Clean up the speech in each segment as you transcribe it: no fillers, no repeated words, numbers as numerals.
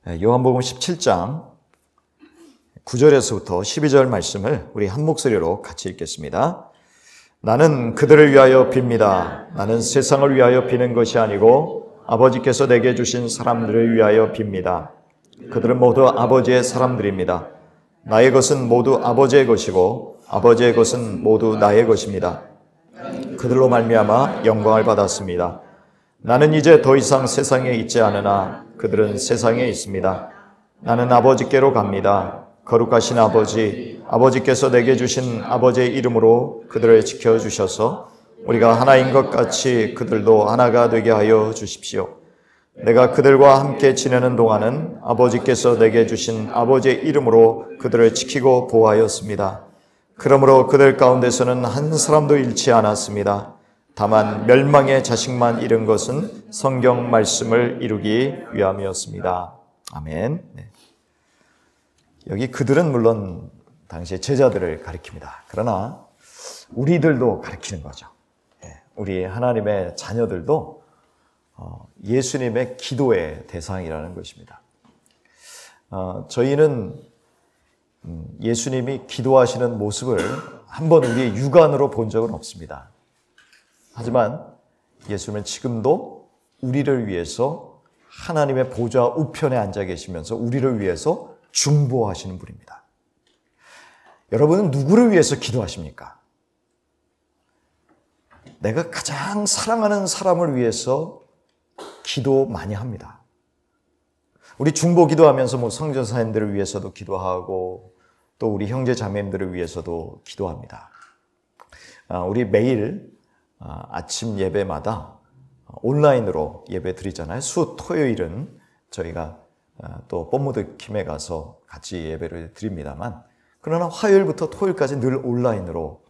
요한복음 17장 9절에서부터 12절 말씀을 우리 한 목소리로 같이 읽겠습니다. 나는 그들을 위하여 빕니다. 나는 세상을 위하여 비는 것이 아니고 아버지께서 내게 주신 사람들을 위하여 빕니다. 그들은 모두 아버지의 사람들입니다. 나의 것은 모두 아버지의 것이고 아버지의 것은 모두 나의 것입니다. 그들로 말미암아 영광을 받았습니다. 나는 이제 더 이상 세상에 있지 않으나 그들은 세상에 있습니다. 나는 아버지께로 갑니다. 거룩하신 아버지, 아버지께서 내게 주신 아버지의 이름으로 그들을 지켜주셔서 우리가 하나인 것 같이 그들도 하나가 되게 하여 주십시오. 내가 그들과 함께 지내는 동안은 아버지께서 내게 주신 아버지의 이름으로 그들을 지키고 보호하였습니다. 그러므로 그들 가운데서는 한 사람도 잃지 않았습니다. 다만 멸망의 자식만 잃은 것은 성경 말씀을 이루기 위함이었습니다. 아멘. 네. 여기 그들은 물론 당시의 제자들을 가리킵니다. 그러나 우리들도 가리키는 거죠. 우리 하나님의 자녀들도 예수님의 기도의 대상이라는 것입니다. 저희는 예수님이 기도하시는 모습을 한번 우리의 육안으로 본 적은 없습니다. 하지만 예수님은 지금도 우리를 위해서 하나님의 보좌 우편에 앉아 계시면서 우리를 위해서 중보하시는 분입니다. 여러분은 누구를 위해서 기도하십니까? 내가 가장 사랑하는 사람을 위해서 기도 많이 합니다. 우리 중보 기도하면서 성전사님들을 위해서도 기도하고 또 우리 형제 자매님들을 위해서도 기도합니다. 우리 매일 아침 예배마다 온라인으로 예배 드리잖아요. 수 토요일은 저희가 또 뻔무드 킴에 가서 같이 예배를 드립니다만, 그러나 화요일부터 토요일까지 늘 온라인으로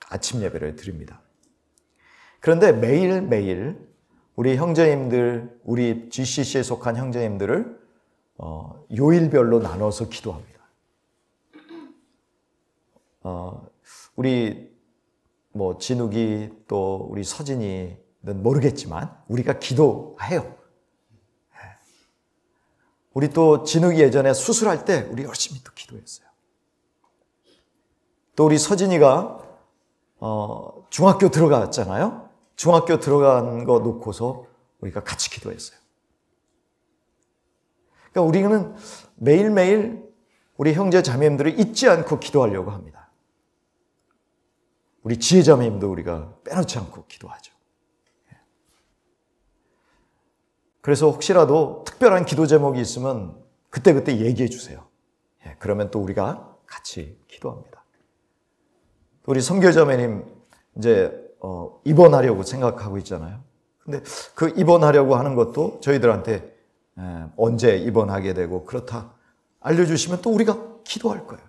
아침 예배를 드립니다. 그런데 매일매일 우리 형제님들, 우리 GCC에 속한 형제님들을 요일별로 나눠서 기도합니다. 우리 진욱이 또 우리 서진이는 모르겠지만 우리가 기도해요. 우리 또 진욱이 예전에 수술할 때 우리 열심히 또 기도했어요. 또 우리 서진이가 중학교 들어갔잖아요. 중학교 들어간 거 놓고서 우리가 같이 기도했어요. 그러니까 우리는 매일매일 우리 형제 자매님들을 잊지 않고 기도하려고 합니다. 우리 지혜 자매님도 우리가 빼놓지 않고 기도하죠. 그래서 혹시라도 특별한 기도 제목이 있으면 그때그때 얘기해 주세요. 그러면 또 우리가 같이 기도합니다. 우리 선교자매님 이제 입원하려고 생각하고 있잖아요. 근데 그 입원하려고 하는 것도 저희들한테 언제 입원하게 되고 그렇다 알려주시면 또 우리가 기도할 거예요.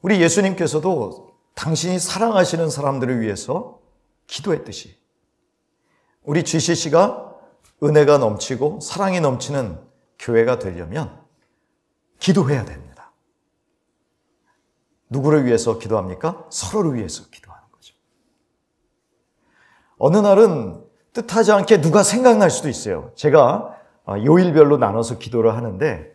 우리 예수님께서도 당신이 사랑하시는 사람들을 위해서 기도했듯이 우리 GCC가 은혜가 넘치고 사랑이 넘치는 교회가 되려면 기도해야 됩니다. 누구를 위해서 기도합니까? 서로를 위해서 기도하는 거죠. 어느 날은 뜻하지 않게 누가 생각날 수도 있어요. 제가 요일별로 나눠서 기도를 하는데,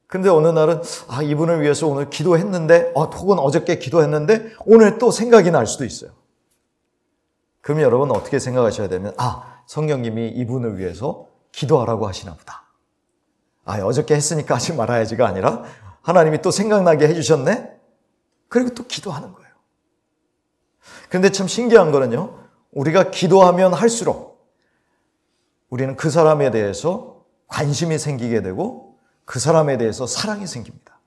근데 어느 날은 이분을 위해서 오늘 기도했는데, 혹은 어저께 기도했는데 오늘 또 생각이 날 수도 있어요. 그럼 여러분 어떻게 생각하셔야 되면 성령님이 이분을 위해서 기도하라고 하시나 보다. 어저께 했으니까 하지 말아야지가 아니라 하나님이 또 생각나게 해주셨네? 그리고 또 기도하는 거예요. 그런데 참 신기한 거는요, 우리가 기도하면 할수록 우리는 그 사람에 대해서 관심이 생기게 되고 그 사람에 대해서 사랑이 생깁니다.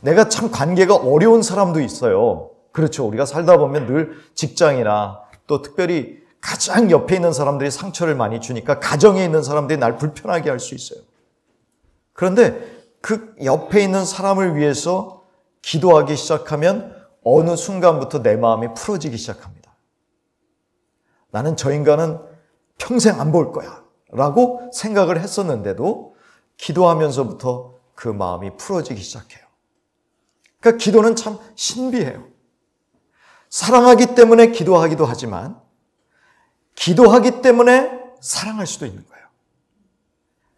내가 참 관계가 어려운 사람도 있어요. 그렇죠. 우리가 살다 보면 늘 직장이나 또 특별히 가장 옆에 있는 사람들이 상처를 많이 주니까 가정에 있는 사람들이 날 불편하게 할 수 있어요. 그런데 그 옆에 있는 사람을 위해서 기도하기 시작하면 어느 순간부터 내 마음이 풀어지기 시작합니다. 나는 저 인간은 평생 안 볼 거야 라고 생각을 했었는데도 기도하면서부터 그 마음이 풀어지기 시작해요. 그러니까 기도는 참 신비해요. 사랑하기 때문에 기도하기도 하지만 기도하기 때문에 사랑할 수도 있는 거예요.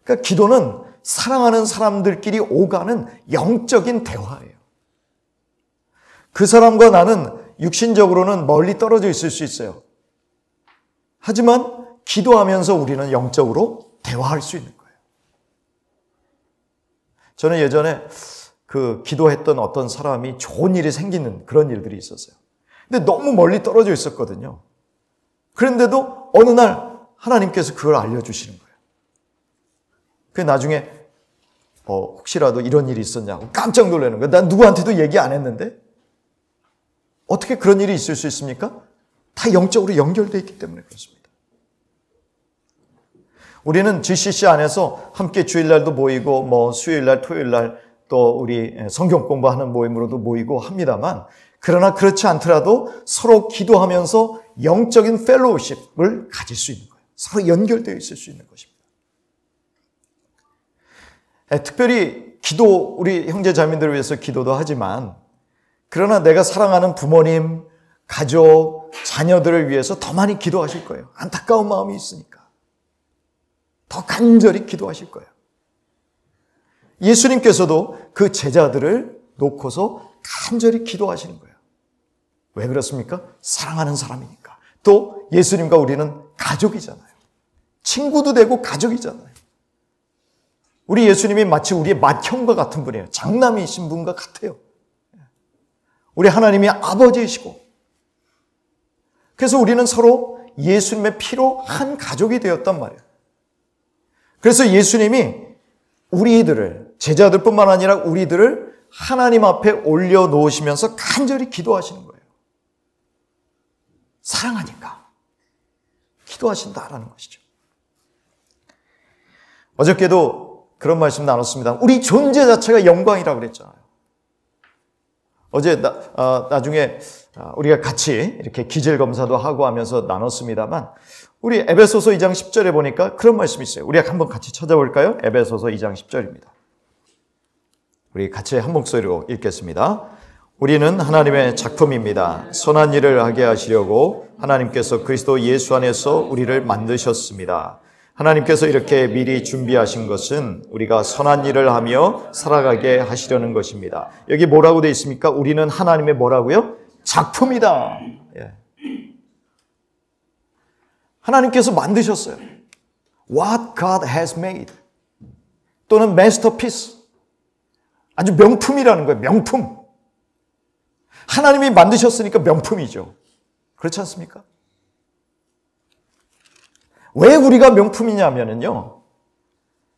그러니까 기도는 사랑하는 사람들끼리 오가는 영적인 대화예요. 그 사람과 나는 육신적으로는 멀리 떨어져 있을 수 있어요. 하지만 기도하면서 우리는 영적으로 대화할 수 있는 거예요. 저는 예전에 기도했던 어떤 사람이 좋은 일이 생기는 그런 일들이 있었어요. 근데 너무 멀리 떨어져 있었거든요. 그런데도 어느 날 하나님께서 그걸 알려주시는 거예요. 그래서 나중에 혹시라도 이런 일이 있었냐고 깜짝 놀라는 거예요. 난 누구한테도 얘기 안 했는데 어떻게 그런 일이 있을 수 있습니까? 다 영적으로 연결되어 있기 때문에 그렇습니다. 우리는 GCC 안에서 함께 주일날도 모이고 수요일날, 토요일날 또 우리 성경 공부하는 모임으로도 모이고 합니다만, 그러나 그렇지 않더라도 서로 기도하면서 영적인 펠로우십을 가질 수 있는 거예요. 서로 연결되어 있을 수 있는 것입니다. 특별히 우리 형제 자매들을 위해서 기도도 하지만, 그러나 내가 사랑하는 부모님, 가족, 자녀들을 위해서 더 많이 기도하실 거예요. 안타까운 마음이 있으니까 더 간절히 기도하실 거예요. 예수님께서도 그 제자들을 놓고서 간절히 기도하시는 거예요. 왜 그렇습니까? 사랑하는 사람이니까. 또 예수님과 우리는 가족이잖아요. 친구도 되고 가족이잖아요. 우리 예수님이 마치 우리의 맏형과 같은 분이에요. 장남이신 분과 같아요. 우리 하나님이 아버지이시고, 그래서 우리는 서로 예수님의 피로 한 가족이 되었단 말이에요. 그래서 예수님이 우리들을, 제자들뿐만 아니라 우리들을 하나님 앞에 올려놓으시면서 간절히 기도하시는 거예요. 사랑하니까 기도하신다라는 것이죠. 어저께도 그런 말씀 나눴습니다. 우리 존재 자체가 영광이라고 그랬잖아요. 어제 나중에 우리가 같이 이렇게 기질 검사도 하고 하면서 나눴습니다만, 우리 에베소서 2장 10절에 보니까 그런 말씀이 있어요. 우리가 한번 같이 찾아볼까요? 에베소서 2장 10절입니다. 우리 같이 한 목소리로 읽겠습니다. 우리는 하나님의 작품입니다. 선한 일을 하게 하시려고 하나님께서 그리스도 예수 안에서 우리를 만드셨습니다. 하나님께서 이렇게 미리 준비하신 것은 우리가 선한 일을 하며 살아가게 하시려는 것입니다. 여기 뭐라고 되어 있습니까? 우리는 하나님의 뭐라고요? 작품이다. 예. 하나님께서 만드셨어요. What God has made. 또는 masterpiece. 아주 명품이라는 거예요. 명품. 하나님이 만드셨으니까 명품이죠. 그렇지 않습니까? 왜 우리가 명품이냐면요,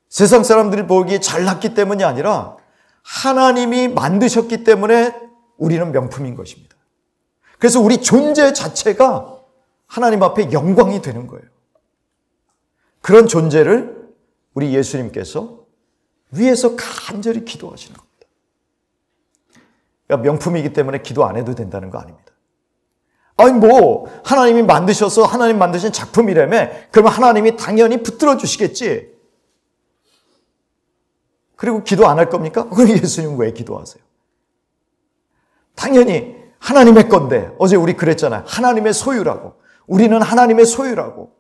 세상 사람들이 보기에 잘났기 때문이 아니라 하나님이 만드셨기 때문에 우리는 명품인 것입니다. 그래서 우리 존재 자체가 하나님 앞에 영광이 되는 거예요. 그런 존재를 우리 예수님께서 위에서 간절히 기도하시는 겁니다. 그러니까 명품이기 때문에 기도 안 해도 된다는 거 아닙니다. 아니 하나님이 만드셔서 하나님 만드신 작품이라며, 그러면 하나님이 당연히 붙들어 주시겠지. 그리고 기도 안 할 겁니까? 그럼 예수님 왜 기도하세요? 당연히 하나님의 건데, 어제 우리 그랬잖아요. 하나님의 소유라고. 우리는 하나님의 소유라고.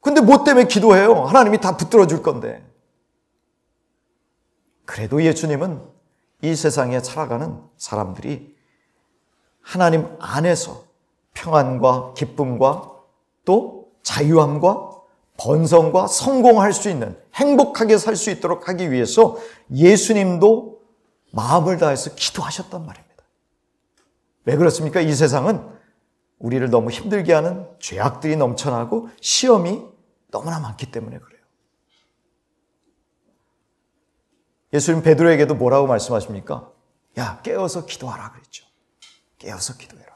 근데 뭐 때문에 기도해요? 하나님이 다 붙들어 줄 건데. 그래도 예수님은 이 세상에 살아가는 사람들이 하나님 안에서 평안과 기쁨과 또 자유함과 번성과 성공할 수 있는, 행복하게 살 수 있도록 하기 위해서 예수님도 마음을 다해서 기도하셨단 말입니다. 왜 그렇습니까? 이 세상은 우리를 너무 힘들게 하는 죄악들이 넘쳐나고 시험이 너무나 많기 때문에 그래요. 예수님 베드로에게도 뭐라고 말씀하십니까? 야, 깨어서 기도하라 그랬죠. 깨어서 기도해라.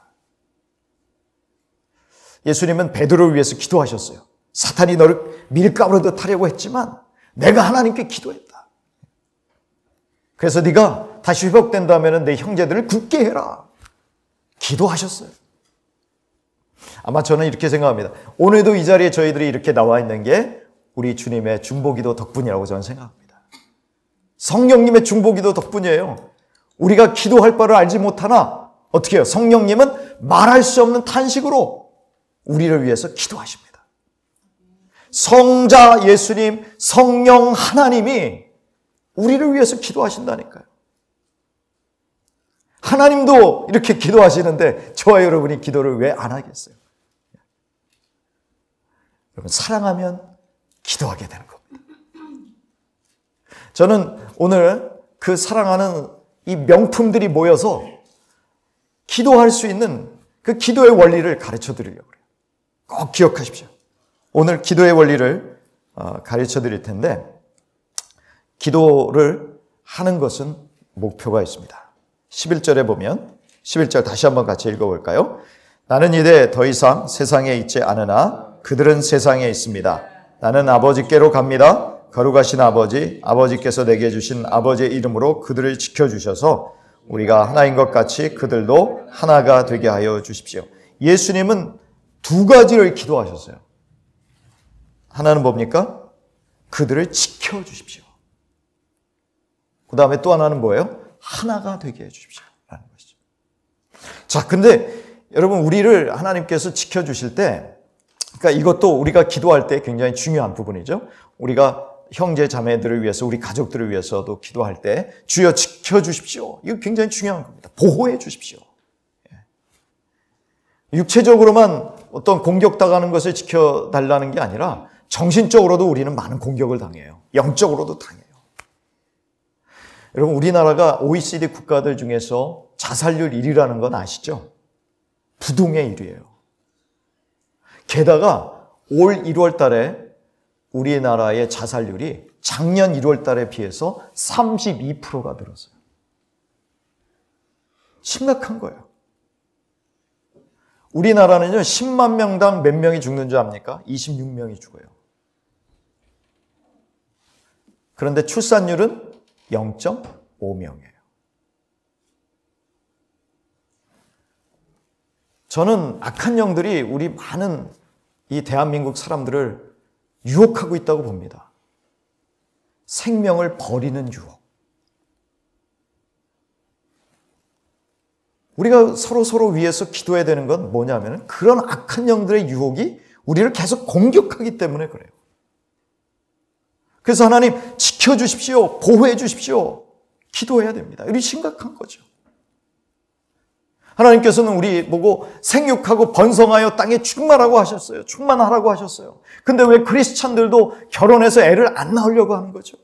예수님은 베드로를 위해서 기도하셨어요. 사탄이 너를 밀가루로 타려고 했지만 내가 하나님께 기도했다. 그래서 네가 다시 회복된다면 내 형제들을 굳게 해라. 기도하셨어요. 아마 저는 이렇게 생각합니다. 오늘도 이 자리에 저희들이 이렇게 나와 있는 게 우리 주님의 중보기도 덕분이라고 저는 생각합니다. 성령님의 중보기도 덕분이에요. 우리가 기도할 바를 알지 못하나 어떻게 해요? 성령님은 말할 수 없는 탄식으로 우리를 위해서 기도하십니다. 성자 예수님, 성령 하나님이 우리를 위해서 기도하신다니까요. 하나님도 이렇게 기도하시는데 저와 여러분이 기도를 왜 안 하겠어요? 여러분, 사랑하면 기도하게 되는 겁니다. 저는 오늘 그 사랑하는 이 명품들이 모여서 기도할 수 있는 그 기도의 원리를 가르쳐 드리려고 그래요. 꼭 기억하십시오. 오늘 기도의 원리를 가르쳐 드릴 텐데, 기도를 하는 것은 목표가 있습니다. 11절에 보면, 11절 다시 한번 같이 읽어볼까요? 나는 이제 더 이상 세상에 있지 않으나 그들은 세상에 있습니다. 나는 아버지께로 갑니다. 거룩하신 아버지, 아버지께서 내게 주신 아버지의 이름으로 그들을 지켜주셔서 우리가 하나인 것 같이 그들도 하나가 되게 하여 주십시오. 예수님은 두 가지를 기도하셨어요. 하나는 뭡니까? 그들을 지켜주십시오. 그 다음에 또 하나는 뭐예요? 하나가 되게 해주십시오 라는 것이죠. 자, 근데 여러분, 우리를 하나님께서 지켜주실 때, 그러니까 이것도 우리가 기도할 때 굉장히 중요한 부분이죠. 우리가 형제 자매들을 위해서, 우리 가족들을 위해서도 기도할 때 주여 지켜주십시오, 이거 굉장히 중요한 겁니다. 보호해 주십시오. 육체적으로만 어떤 공격당하는 것을 지켜달라는 게 아니라 정신적으로도 우리는 많은 공격을 당해요. 영적으로도 당해요. 여러분, 우리나라가 OECD 국가들 중에서 자살률 1위라는 건 아시죠? 부동의 1위예요. 게다가 올 1월 달에 우리나라의 자살률이 작년 1월 달에 비해서 32%가 늘었어요. 심각한 거예요. 우리나라는요, 10만 명당 몇 명이 죽는 줄 압니까? 26명이 죽어요. 그런데 출산율은 0.5명이에요. 저는 악한 영들이 우리 많은 이 대한민국 사람들을 유혹하고 있다고 봅니다. 생명을 버리는 유혹. 우리가 서로 위해서 기도해야 되는 건 뭐냐면, 그런 악한 영들의 유혹이 우리를 계속 공격하기 때문에 그래요. 그래서 하나님 지켜주십시오, 보호해 주십시오, 기도해야 됩니다. 이게 심각한 거죠. 하나님께서는 우리 보고 생육하고 번성하여 땅에 충만하고 하셨어요. 충만하라고 하셨어요. 근데 왜 크리스찬들도 결혼해서 애를 안 낳으려고 하는 거죠?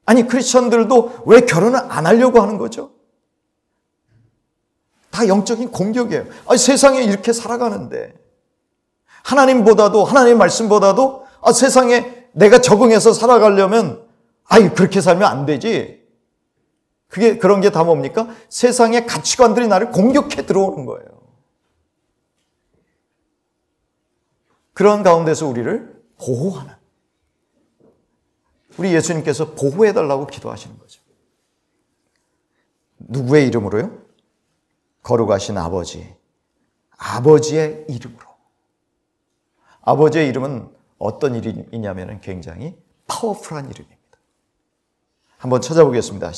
아니, 크리스찬들도 왜 결혼을 안 하려고 하는 거죠? 다 영적인 공격이에요. 아니, 세상에 이렇게 살아가는데 하나님보다도, 하나님 말씀보다도 세상에 내가 적응해서 살아가려면 그렇게 살면 안 되지. 그런 게 다 뭡니까? 세상의 가치관들이 나를 공격해 들어오는 거예요. 그런 가운데서 우리를 보호하는, 우리 예수님께서 보호해달라고 기도하시는 거죠. 누구의 이름으로요? 거룩하신 아버지, 아버지의 이름으로. 아버지의 이름은 어떤 이름이냐면 굉장히 파워풀한 이름입니다. 한번 찾아보겠습니다.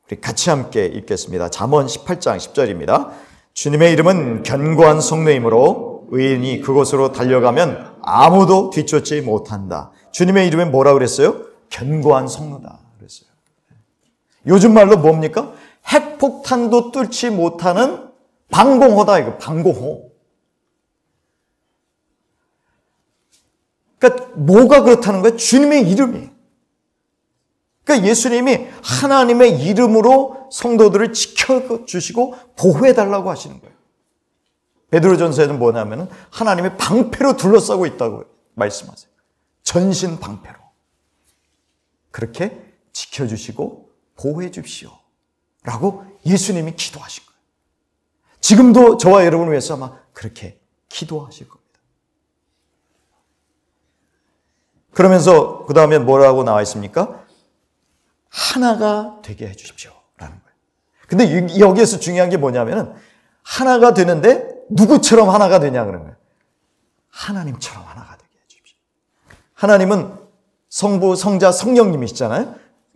우리 같이 함께 읽겠습니다. 잠언 18장 10절입니다. 주님의 이름은 견고한 성례이므로 의인이 그곳으로 달려가면 아무도 뒤쫓지 못한다. 주님의 이름은 뭐라 그랬어요? 견고한 성로다 그랬어요. 요즘 말로 뭡니까? 핵폭탄도 뚫지 못하는 방공호다, 이거 방공호. 그러니까 뭐가 그렇다는 거예요? 주님의 이름이. 그러니까 예수님이 하나님의 이름으로 성도들을 지켜주시고 보호해달라고 하시는 거예요. 베드로전서에는 뭐냐면 하나님의 방패로 둘러싸고 있다고 말씀하세요. 전신 방패로. 그렇게 지켜주시고 보호해 주십시오 라고 예수님이 기도하신 거예요. 지금도 저와 여러분을 위해서 아마 그렇게 기도하실 겁니다. 그러면서 그 다음에 뭐라고 나와 있습니까? 하나가 되게 해 주십시오 라는 거예요. 근데 여기에서 중요한 게 뭐냐면 하나가 되는데 누구처럼 하나가 되냐 그런 거예요. 하나님처럼 하나가 되게 해 주십시오. 하나님은 성부, 성자, 성령님이시잖아요.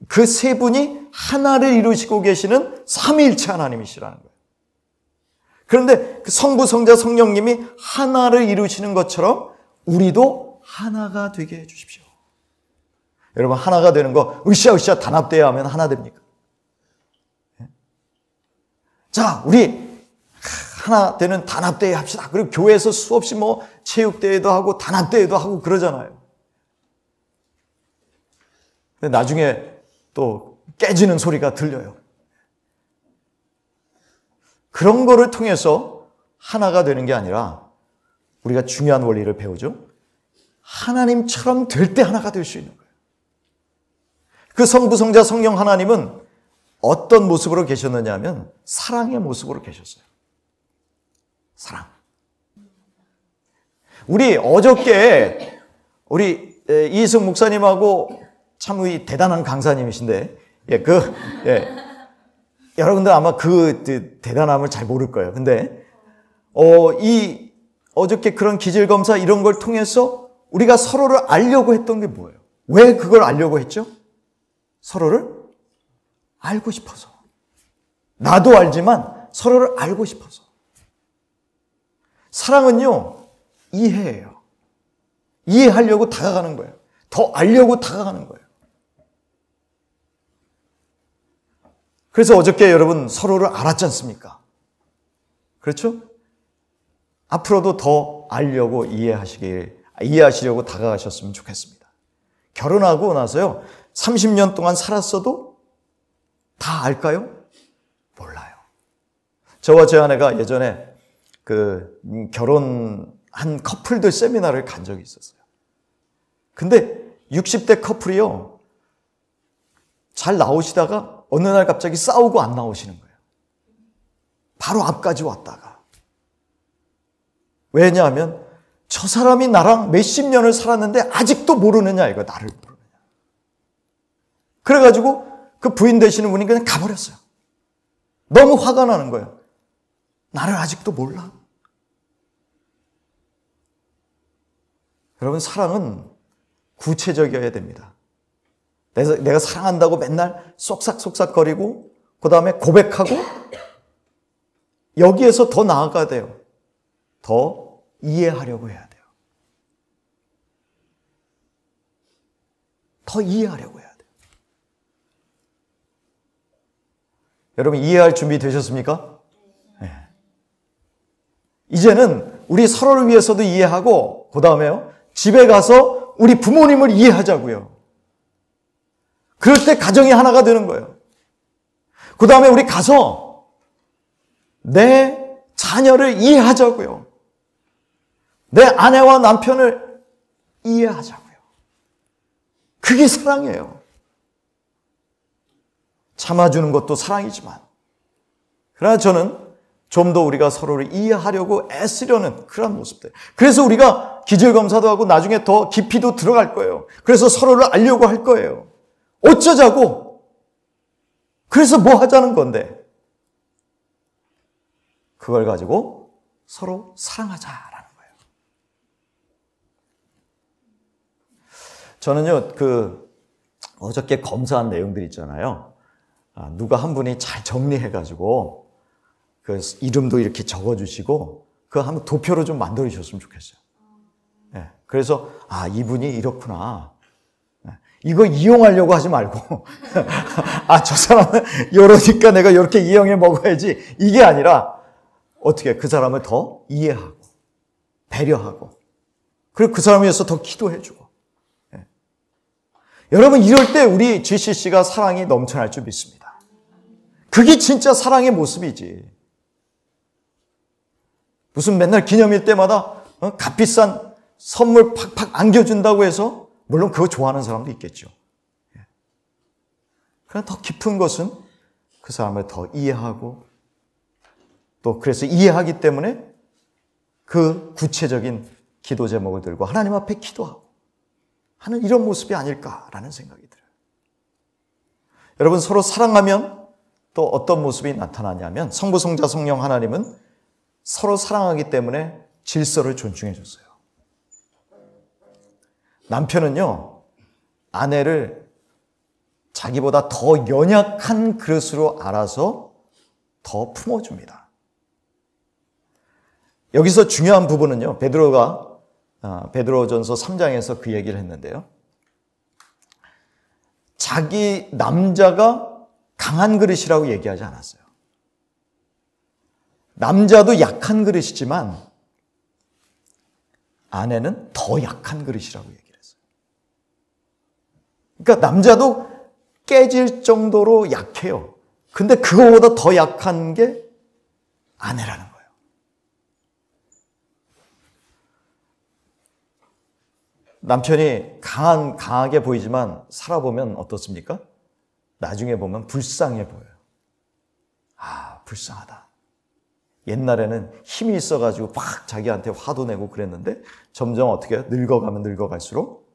그 세 분이 하나를 이루시고 계시는 삼위일체 하나님이시라는 거예요. 그런데 그 성부, 성자, 성령님이 하나를 이루시는 것처럼 우리도 하나가 되게 해주십시오. 여러분, 하나가 되는 거 으쌰으쌰 단합되어야 하면 하나 됩니까? 자, 우리 하나 되는 단합대회 합시다. 그리고 교회에서 수없이 체육대회도 하고 단합대회도 하고 그러잖아요. 근데 나중에 또 깨지는 소리가 들려요. 그런 거를 통해서 하나가 되는 게 아니라 우리가 중요한 원리를 배우죠. 하나님처럼 될 때 하나가 될 수 있는 거예요. 그 성부, 성자, 성령 하나님은 어떤 모습으로 계셨느냐 하면 사랑의 모습으로 계셨어요. 사랑. 우리 어저께 우리 이승 목사님하고 참 대단한 강사님이신데 여러분들 아마 그 대단함을 잘 모를 거예요. 근데 이 어저께 그런 기질 검사 이런 걸 통해서 우리가 서로를 알려고 했던 게 뭐예요? 왜 그걸 알려고 했죠? 서로를 알고 싶어서. 나도 알지만 서로를 알고 싶어서. 사랑은요, 이해예요. 이해하려고 다가가는 거예요. 더 알려고 다가가는 거예요. 그래서 어저께 여러분 서로를 알았지 않습니까? 그렇죠? 앞으로도 더 알려고 이해하시려고 다가가셨으면 좋겠습니다. 결혼하고 나서요, 30년 동안 살았어도 다 알까요? 몰라요. 저와 제 아내가 예전에 결혼한 커플들 세미나를 간 적이 있었어요. 근데 60대 커플이요, 잘 나오시다가 어느 날 갑자기 싸우고 안 나오시는 거예요. 바로 앞까지 왔다가. 왜냐하면 저 사람이 나랑 몇십 년을 살았는데 아직도 모르느냐 이거, 나를 모르느냐. 그래가지고 그 부인 되시는 분이 그냥 가버렸어요. 너무 화가 나는 거예요. 나를 아직도 몰라. 여러분, 사랑은 구체적이어야 됩니다. 내가 사랑한다고 맨날 쏙삭쏙삭거리고 그 다음에 고백하고 여기에서 더 나아가야 돼요. 더 이해하려고 해야 돼요. 더 이해하려고 해야 돼요. 여러분, 이해할 준비 되셨습니까? 네. 이제는 우리 서로를 위해서도 이해하고 그 다음에요, 집에 가서 우리 부모님을 이해하자고요. 그럴 때 가정이 하나가 되는 거예요. 그 다음에 우리 가서 내 자녀를 이해하자고요. 내 아내와 남편을 이해하자고요. 그게 사랑이에요. 참아주는 것도 사랑이지만, 그러나 저는 좀 더 우리가 서로를 이해하려고 애쓰려는 그런 모습들. 그래서 우리가 기질검사도 하고 나중에 더 깊이도 들어갈 거예요. 그래서 서로를 알려고 할 거예요. 어쩌자고? 그래서 뭐 하자는 건데? 그걸 가지고 서로 사랑하자라는 거예요. 저는요, 어저께 검사한 내용들 있잖아요. 누가 한 분이 잘 정리해가지고 이름도 이렇게 적어주시고 그거 한번 도표로 좀 만들어 주셨으면 좋겠어요. 네, 그래서 이분이 이렇구나. 이거 이용하려고 하지 말고 저 사람은 이러니까 내가 이렇게 이용해 먹어야지, 이게 아니라 어떻게 그 사람을 더 이해하고 배려하고, 그리고 그 사람을 위해서 더 기도해주고. 네. 여러분, 이럴 때 우리 GCC가 사랑이 넘쳐날 줄 믿습니다. 그게 진짜 사랑의 모습이지. 무슨 맨날 기념일 때마다 값비싼 선물 팍팍 안겨준다고 해서, 물론 그거 좋아하는 사람도 있겠죠. 그러나 더 깊은 것은 그 사람을 더 이해하고, 또 그래서 이해하기 때문에 그 구체적인 기도 제목을 들고 하나님 앞에 기도하고 하는 이런 모습이 아닐까라는 생각이 들어요. 여러분, 서로 사랑하면 또 어떤 모습이 나타나냐면, 성부, 성자, 성령 하나님은 서로 사랑하기 때문에 질서를 존중해 줬어요. 남편은요, 아내를 자기보다 더 연약한 그릇으로 알아서 더 품어줍니다. 여기서 중요한 부분은요, 베드로가 베드로전서 3장에서 그 얘기를 했는데요. 자기 남자가 강한 그릇이라고 얘기하지 않았어요. 남자도 약한 그릇이지만 아내는 더 약한 그릇이라고 얘기를 했어요. 그러니까 남자도 깨질 정도로 약해요. 근데 그거보다 더 약한 게 아내라는 거예요. 남편이 강하게 보이지만 살아보면 어떻습니까? 나중에 보면 불쌍해 보여요. 아, 불쌍하다. 옛날에는 힘이 있어가지고 막 자기한테 화도 내고 그랬는데 점점 어떻게 해요? 늙어가면 늙어갈수록.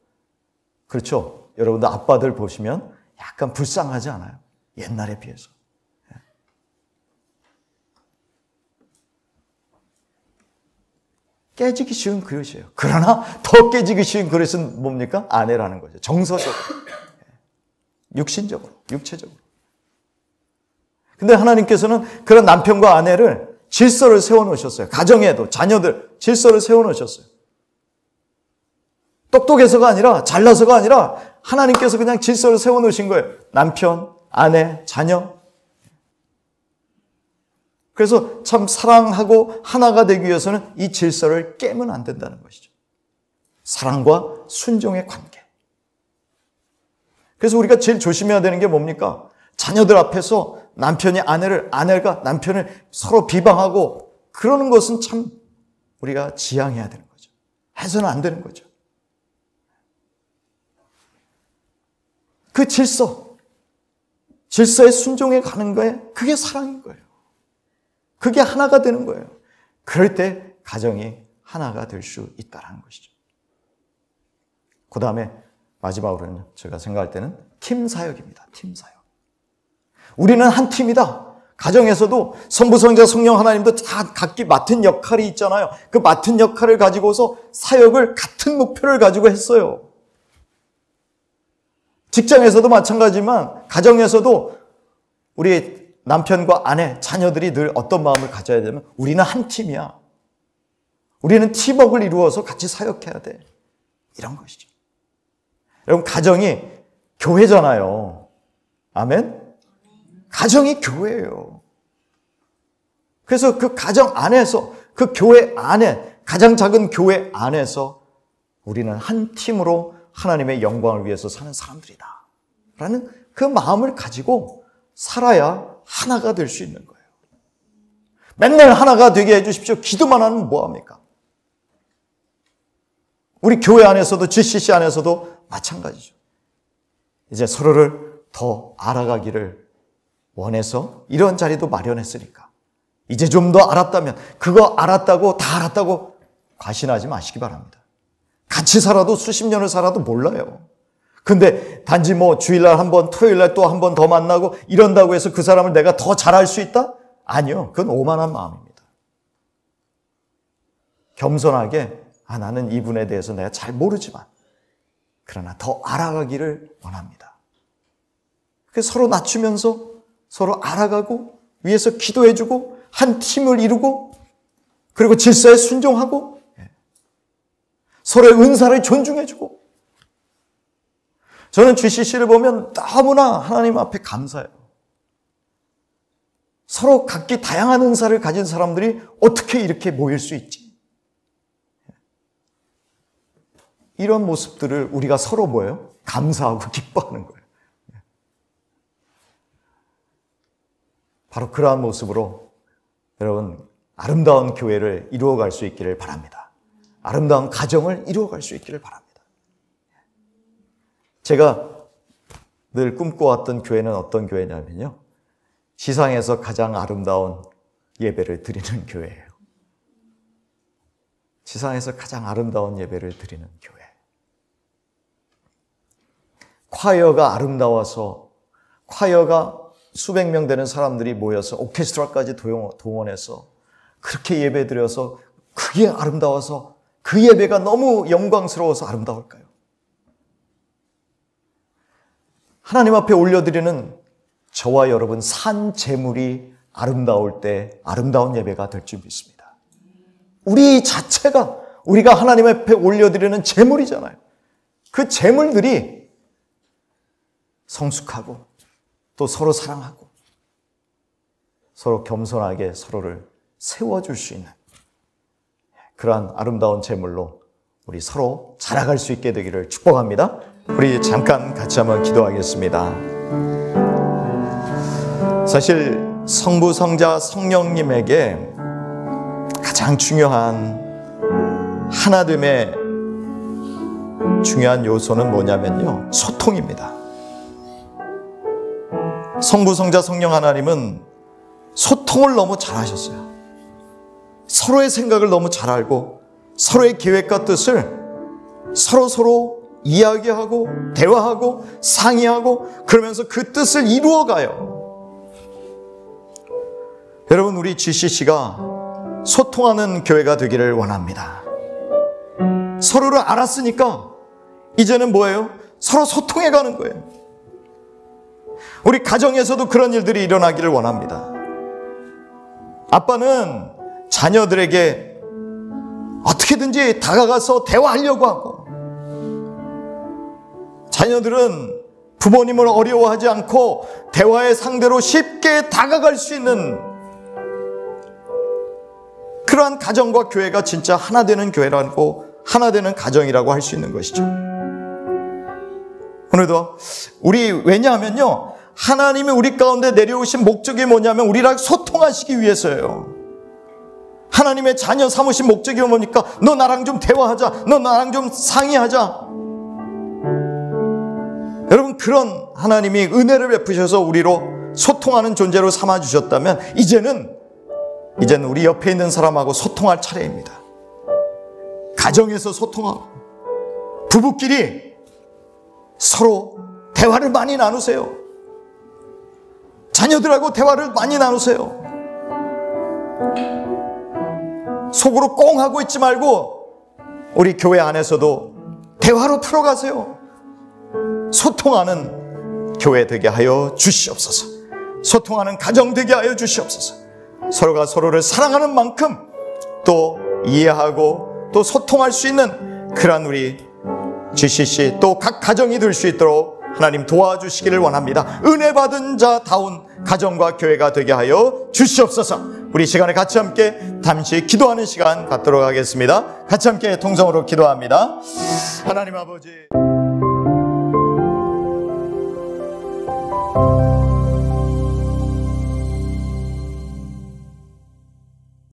그렇죠? 여러분들 아빠들 보시면 약간 불쌍하지 않아요? 옛날에 비해서. 깨지기 쉬운 그릇이에요. 그러나 더 깨지기 쉬운 그릇은 뭡니까? 아내라는 거죠. 정서적으로, 육신적으로, 육체적으로. 근데 하나님께서는 그런 남편과 아내를 질서를 세워놓으셨어요. 가정에도 자녀들 질서를 세워놓으셨어요. 똑똑해서가 아니라 잘나서가 아니라 하나님께서 그냥 질서를 세워놓으신 거예요. 남편, 아내, 자녀. 그래서 참 사랑하고 하나가 되기 위해서는 이 질서를 깨면 안 된다는 것이죠. 사랑과 순종의 관계. 그래서 우리가 제일 조심해야 되는 게 뭡니까? 자녀들 앞에서 남편이 아내가 남편을 서로 비방하고 그러는 것은 참 우리가 지양해야 되는 거죠. 해서는 안 되는 거죠. 그 질서에 순종해 가는 거에 그게 사랑인 거예요. 그게 하나가 되는 거예요. 그럴 때 가정이 하나가 될 수 있다는 것이죠. 그 다음에 마지막으로는 제가 생각할 때는 팀 사역입니다. 팀 사역. 우리는 한 팀이다. 가정에서도 성부, 성자, 성령 하나님도 다 각기 맡은 역할이 있잖아요. 그 맡은 역할을 가지고서 사역을 같은 목표를 가지고 했어요. 직장에서도 마찬가지지만 가정에서도 우리 남편과 아내, 자녀들이 늘 어떤 마음을 가져야 되면 우리는 한 팀이야. 우리는 팀워크를 이루어서 같이 사역해야 돼. 이런 것이죠. 여러분, 가정이 교회잖아요. 아멘? 가정이 교회예요. 그래서 그 가정 안에서, 그 교회 안에, 가장 작은 교회 안에서 우리는 한 팀으로 하나님의 영광을 위해서 사는 사람들이다. 라는 그 마음을 가지고 살아야 하나가 될 수 있는 거예요. 맨날 하나가 되게 해주십시오. 기도만 하면 뭐합니까? 우리 교회 안에서도 GCC 안에서도 마찬가지죠. 이제 서로를 더 알아가기를 원해서 이런 자리도 마련했으니까 이제 좀 더 알았다면 그거 알았다고 다 알았다고 과신하지 마시기 바랍니다. 같이 살아도 수십 년을 살아도 몰라요. 근데 단지 주일날 한 번, 토요일날 또 한 번 더 만나고 이런다고 해서 그 사람을 내가 더 잘할 수 있다? 아니요. 그건 오만한 마음입니다. 겸손하게 나는 이분에 대해서 내가 잘 모르지만 그러나 더 알아가기를 원합니다. 그래서 서로 낮추면서 서로 알아가고 위에서 기도해주고 한 팀을 이루고 그리고 질서에 순종하고 서로의 은사를 존중해주고 저는 GCC를 보면 너무나 하나님 앞에 감사해요. 서로 각기 다양한 은사를 가진 사람들이 어떻게 이렇게 모일 수 있지? 이런 모습들을 우리가 서로 뭐예요? 감사하고 기뻐하는 거예요. 바로 그러한 모습으로 여러분 아름다운 교회를 이루어갈 수 있기를 바랍니다. 아름다운 가정을 이루어갈 수 있기를 바랍니다. 제가 늘 꿈꿔왔던 교회는 어떤 교회냐면요. 지상에서 가장 아름다운 예배를 드리는 교회예요. 지상에서 가장 아름다운 예배를 드리는 교회. 콰이어가 아름다워서 콰이어가 수백 명 되는 사람들이 모여서 오케스트라까지 동원해서 그렇게 예배 드려서 그게 아름다워서 그 예배가 너무 영광스러워서 아름다울까요? 하나님 앞에 올려드리는 저와 여러분 산 제물이 아름다울 때 아름다운 예배가 될 줄 믿습니다. 우리 자체가 우리가 하나님 앞에 올려드리는 제물이잖아요. 그 제물들이 성숙하고 또 서로 사랑하고 서로 겸손하게 서로를 세워줄 수 있는 그러한 아름다운 제물로 우리 서로 자라갈 수 있게 되기를 축복합니다. 우리 잠깐 같이 한번 기도하겠습니다. 사실 성부, 성자, 성령님에게 가장 중요한 하나됨의 중요한 요소는 뭐냐면요, 소통입니다. 성부, 성자, 성령 하나님은 소통을 너무 잘하셨어요. 서로의 생각을 너무 잘 알고 서로의 계획과 뜻을 서로 이야기하고 대화하고 상의하고 그러면서 그 뜻을 이루어가요. 여러분, 우리 GCC가 소통하는 교회가 되기를 원합니다. 서로를 알았으니까 이제는 뭐예요? 서로 소통해가는 거예요. 우리 가정에서도 그런 일들이 일어나기를 원합니다. 아빠는 자녀들에게 어떻게든지 다가가서 대화하려고 하고, 자녀들은 부모님을 어려워하지 않고 대화의 상대로 쉽게 다가갈 수 있는 그러한 가정과 교회가 진짜 하나 되는 교회라고, 하나 되는 가정이라고 할 수 있는 것이죠. 오늘도 왜냐하면요, 하나님이 우리 가운데 내려오신 목적이 뭐냐면 우리랑 소통하시기 위해서예요. 하나님의 자녀 삼으신 목적이 뭡니까? 너 나랑 좀 대화하자, 너 나랑 좀 상의하자. 여러분, 그런 하나님이 은혜를 베푸셔서 우리로 소통하는 존재로 삼아주셨다면 이제는 우리 옆에 있는 사람하고 소통할 차례입니다. 가정에서 소통하고, 부부끼리 서로 대화를 많이 나누세요. 자녀들하고 대화를 많이 나누세요. 속으로 꽁 하고 있지 말고 우리 교회 안에서도 대화로 풀어가세요. 소통하는 교회 되게 하여 주시옵소서. 소통하는 가정 되게 하여 주시옵소서. 서로가 서로를 사랑하는 만큼 또 이해하고 또 소통할 수 있는 그런 우리 GCC 또 각 가정이 될 수 있도록 하나님 도와주시기를 원합니다. 은혜 받은 자다운 가정과 교회가 되게 하여 주시옵소서. 우리 시간에 같이 함께 잠시 기도하는 시간 갖도록 하겠습니다. 같이 함께 통성으로 기도합니다. 하나님 아버지,